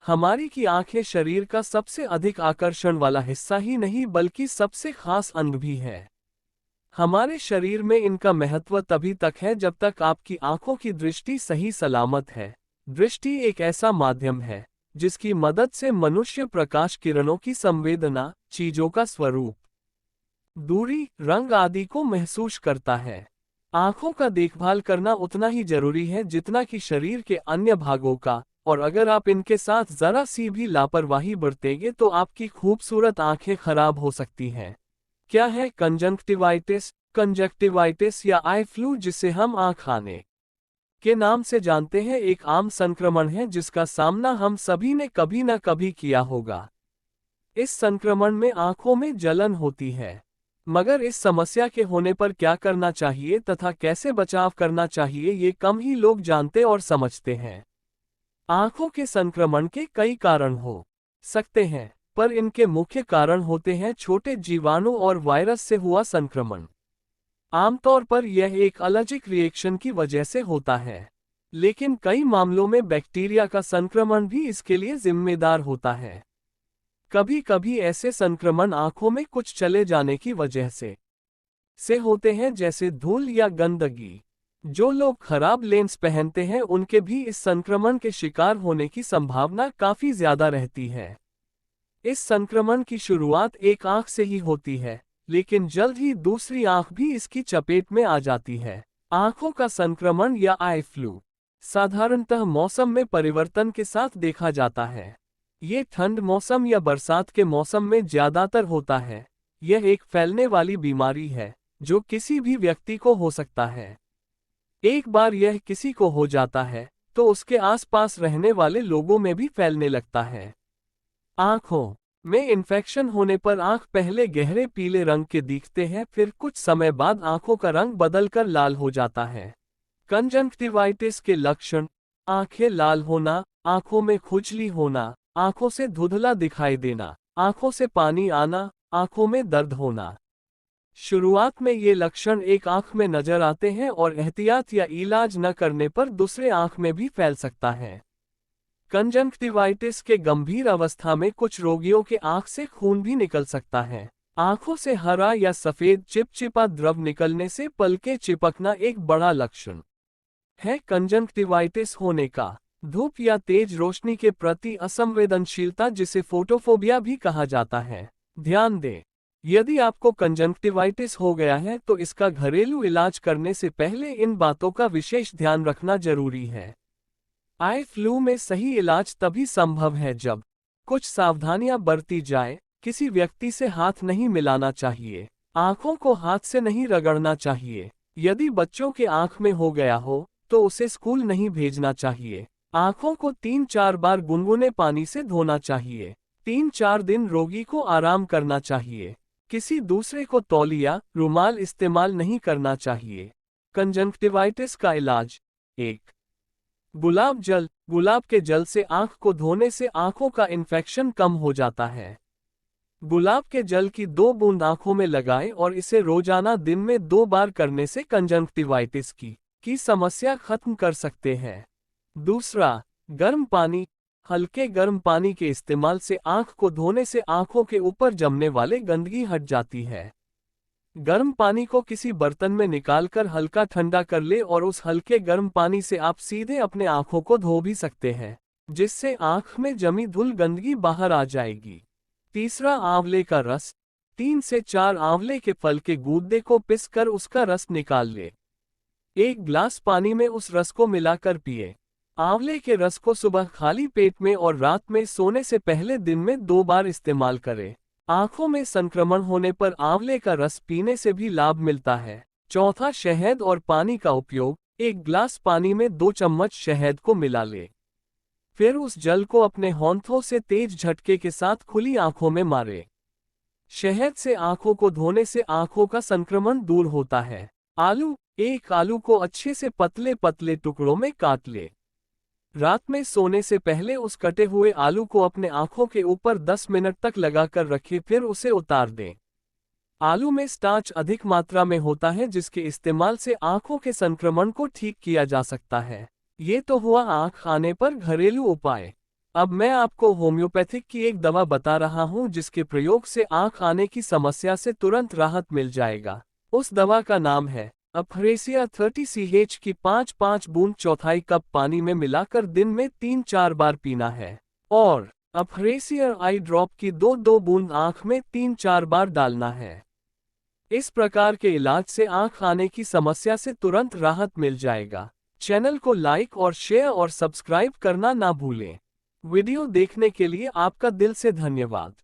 हमारी की आंखें शरीर का सबसे अधिक आकर्षण वाला हिस्सा ही नहीं बल्कि सबसे खास अंग भी है। हमारे शरीर में इनका महत्व तभी तक है जब तक आपकी आंखों की दृष्टि सही सलामत है। दृष्टि एक ऐसा माध्यम है जिसकी मदद से मनुष्य प्रकाश किरणों की संवेदना, चीजों का स्वरूप, दूरी, रंग आदि को महसूस करता है। आंखों का देखभाल करना उतना ही जरूरी है जितना कि शरीर के अन्य भागों का, और अगर आप इनके साथ जरा सी भी लापरवाही बरतेंगे तो आपकी खूबसूरत आंखें खराब हो सकती हैं। क्या है कंजंक्टिवाइटिस? कंजक्टिवाइटिस या आई फ्लू, जिसे हम आंख आने के नाम से जानते हैं, एक आम संक्रमण है जिसका सामना हम सभी ने कभी न कभी किया होगा। इस संक्रमण में आंखों में जलन होती है। मगर इस समस्या के होने पर क्या करना चाहिए तथा कैसे बचाव करना चाहिए, ये कम ही लोग जानते और समझते हैं। आंखों के संक्रमण के कई कारण हो सकते हैं, पर इनके मुख्य कारण होते हैं छोटे जीवाणु और वायरस से हुआ संक्रमण। आमतौर पर यह एक एलर्जिक रिएक्शन की वजह से होता है, लेकिन कई मामलों में बैक्टीरिया का संक्रमण भी इसके लिए जिम्मेदार होता है। कभी कभी ऐसे संक्रमण आंखों में कुछ चले जाने की वजह से होते हैं, जैसे धूल या गंदगी। जो लोग खराब लेंस पहनते हैं उनके भी इस संक्रमण के शिकार होने की संभावना काफी ज्यादा रहती है। इस संक्रमण की शुरुआत एक आंख से ही होती है, लेकिन जल्द ही दूसरी आंख भी इसकी चपेट में आ जाती है। आंखों का संक्रमण या आई फ्लू साधारणतः मौसम में परिवर्तन के साथ देखा जाता है। ये ठंड मौसम या बरसात के मौसम में ज्यादातर होता है। यह एक फैलने वाली बीमारी है जो किसी भी व्यक्ति को हो सकता है। एक बार यह किसी को हो जाता है तो उसके आसपास रहने वाले लोगों में भी फैलने लगता है। आंखों में इन्फेक्शन होने पर आंख पहले गहरे पीले रंग के दिखते हैं, फिर कुछ समय बाद आंखों का रंग बदलकर लाल हो जाता है। कंजंक्टिवाइटिस के लक्षण: आंखें लाल होना, आंखों में खुजली होना, आंखों से धुंधला दिखाई देना, आंखों से पानी आना, आंखों में दर्द होना। शुरुआत में ये लक्षण एक आंख में नजर आते हैं और एहतियात या इलाज न करने पर दूसरे आंख में भी फैल सकता है। कंजंक्टिवाइटिस के गंभीर अवस्था में कुछ रोगियों के आंख से खून भी निकल सकता है। आंखों से हरा या सफेद चिपचिपा द्रव निकलने से पलकें चिपकना एक बड़ा लक्षण है कंजंक्टिवाइटिस होने का। धूप या तेज रोशनी के प्रति असंवेदनशीलता, जिसे फोटोफोबिया भी कहा जाता है। ध्यान दें, यदि आपको कंजंक्टिवाइटिस हो गया है तो इसका घरेलू इलाज करने से पहले इन बातों का विशेष ध्यान रखना जरूरी है। आई फ्लू में सही इलाज तभी संभव है जब कुछ सावधानियां बरती जाए। किसी व्यक्ति से हाथ नहीं मिलाना चाहिए। आंखों को हाथ से नहीं रगड़ना चाहिए। यदि बच्चों के आंख में हो गया हो तो उसे स्कूल नहीं भेजना चाहिए। आंखों को 3-4 बार गुनगुने पानी से धोना चाहिए। 3-4 दिन रोगी को आराम करना चाहिए। किसी दूसरे को तौलिया, रुमाल इस्तेमाल नहीं करना चाहिए। कंजंक्टिवाइटिस का इलाज: 1. गुलाब जल। गुलाब के जल से आंख को धोने से आंखों का इन्फेक्शन कम हो जाता है। गुलाब के जल की 2 बूंद आंखों में लगाएं और इसे रोजाना दिन में 2 बार करने से कंजंक्टिवाइटिस की समस्या खत्म कर सकते हैं। 2. गर्म पानी। हल्के गर्म पानी के इस्तेमाल से आंख को धोने से आंखों के ऊपर जमने वाले गंदगी हट जाती है। गर्म पानी को किसी बर्तन में निकालकर हल्का ठंडा कर ले और उस हल्के गर्म पानी से आप सीधे अपने आंखों को धो भी सकते हैं, जिससे आंख में जमी धूल गंदगी बाहर आ जाएगी। 3. आंवले का रस। 3 से 4 आंवले के फल के गूदे को पिसकर उसका रस निकाल ले। 1 गिलास पानी में उस रस को मिलाकर पिए। आंवले के रस को सुबह खाली पेट में और रात में सोने से पहले दिन में 2 बार इस्तेमाल करें। आंखों में संक्रमण होने पर आंवले का रस पीने से भी लाभ मिलता है। 4. शहद और पानी का उपयोग। 1 गिलास पानी में 2 चम्मच शहद को मिला ले। फिर उस जल को अपने होंठों से तेज झटके के साथ खुली आंखों में मारे। शहद से आंखों को धोने से आंखों का संक्रमण दूर होता है। आलू। 1 आलू को अच्छे से पतले पतले टुकड़ों में काट ले। रात में सोने से पहले उस कटे हुए आलू को अपने आंखों के ऊपर 10 मिनट तक लगाकर रखें, फिर उसे उतार दें। आलू में स्टार्च अधिक मात्रा में होता है, जिसके इस्तेमाल से आंखों के संक्रमण को ठीक किया जा सकता है। ये तो हुआ आंख आने पर घरेलू उपाय। अब मैं आपको होम्योपैथिक की एक दवा बता रहा हूं जिसके प्रयोग से आंख आने की समस्या से तुरंत राहत मिल जाएगा। उस दवा का नाम है अफरेसिया 30 CH की 5-5 बूंद चौथाई कप पानी में मिलाकर दिन में 3-4 बार पीना है। और अफरेसिया आई ड्रॉप की 2-2 बूंद आंख में 3-4 बार डालना है। इस प्रकार के इलाज से आंख आने की समस्या से तुरंत राहत मिल जाएगा। चैनल को लाइक और शेयर और सब्सक्राइब करना ना भूलें। वीडियो देखने के लिए आपका दिल से धन्यवाद।